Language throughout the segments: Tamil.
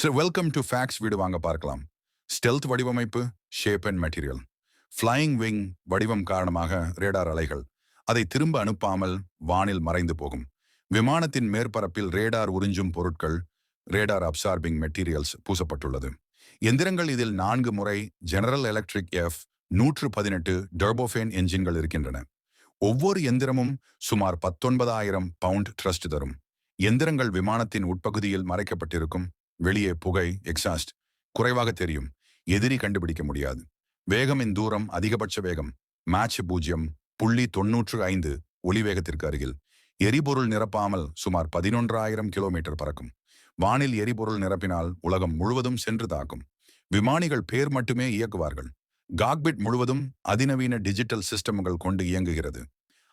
சரி, வெல்கம் டு ஃபேக்ஸ். வீடு வாங்க பார்க்கலாம். ஸ்டெல்த் வடிவமைப்பு, shape and material. Flying wing வடிவம் காரணமாக ரேடார் அலைகள் அதை திரும்ப அனுப்பாமல் வானில் மறைந்து போகும். விமானத்தின் மேற்பரப்பில் ரேடார் உறிஞ்சும் பொருட்கள், ரேடார் அப்சார்பிங் மெட்டீரியல்ஸ் பூசப்பட்டுள்ளது. எந்திரங்கள் இதில் 4 முறை ஜெனரல் எலக்ட்ரிக் F-118 டர்போஃபேன் என்ஜின்கள் இருக்கின்றன. ஒவ்வொரு எந்திரமும் சுமார் 19,000 பவுண்ட் த்ரஸ்ட் தரும். எந்திரங்கள் விமானத்தின் உட்பகுதியில் மறைக்கப்பட்டிருக்கும். வெளியே புகை, எக்ஸாஸ்ட் குறைவாக தெரியும். எதிரி கண்டுபிடிக்க முடியாது. வேகமின் தூரம் அதிகபட்ச வேகம் மாச் 0.95 ஒலி வேகத்திற்கு அருகில். எரிபொருள் நிரப்பாமல் சுமார் 11,000 கிலோமீட்டர் பறக்கும். வானில் எரிபொருள் நிரப்பினால் உலகம் முழுவதும் சென்று தாக்கும். விமானிகள் பேர் மட்டுமே இயக்குவார்கள். காக்பிட் முழுவதும் அதிநவீன டிஜிட்டல் சிஸ்டம்கள் கொண்டு இயங்குகிறது.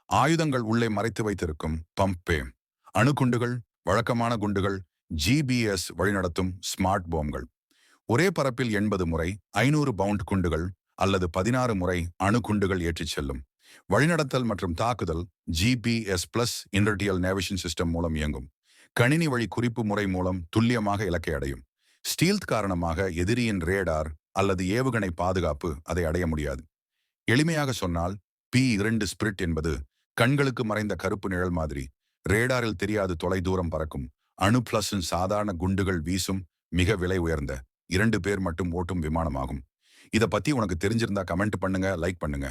ஆயுதங்கள் உள்ளே மறைத்து வைத்திருக்கும் பம்பே, அணுகுண்டுகள், வழக்கமான குண்டுகள், ஜிபிஎஸ் வழிநடத்தும் ஸ்மார்ட் பாம்கள். ஒரே பரப்பில் 80 முறை 500 பவுண்ட் குண்டுகள் அல்லது 16 முறை அணுகுண்டுகள் ஏற்றிச் செல்லும். வழிநடத்தல் மற்றும் தாக்குதல் ஜிபிஎஸ் பிளஸ் இன்டர்டியல் நேவிகேஷன் சிஸ்டம் மூலம் இயங்கும். கணினி வழி குறிப்பு முறை மூலம் துல்லியமாக இலக்கை அடையும். ஸ்டீல்த் காரணமாக எதிரியின் ரேடார் அல்லது ஏவுகணை பாதுகாப்பு அதை அடைய முடியாது. எளிமையாக சொன்னால், P2 ஸ்பிரிட் என்பது கண்களுக்கு மறைந்த கருப்பு நிழல் மாதிரி. ரேடாரில் தெரியாது தொலை தூரம் பறக்கும். அணு பிளஸ் சாதாரண குண்டுகள் வீசும் மிக விலை உயர்ந்த 2 பேர் மட்டும் ஓட்டும் விமானமாகும். இதை பத்தி உனக்கு தெரிஞ்சிருந்தா கமெண்ட் பண்ணுங்க, லைக் பண்ணுங்க.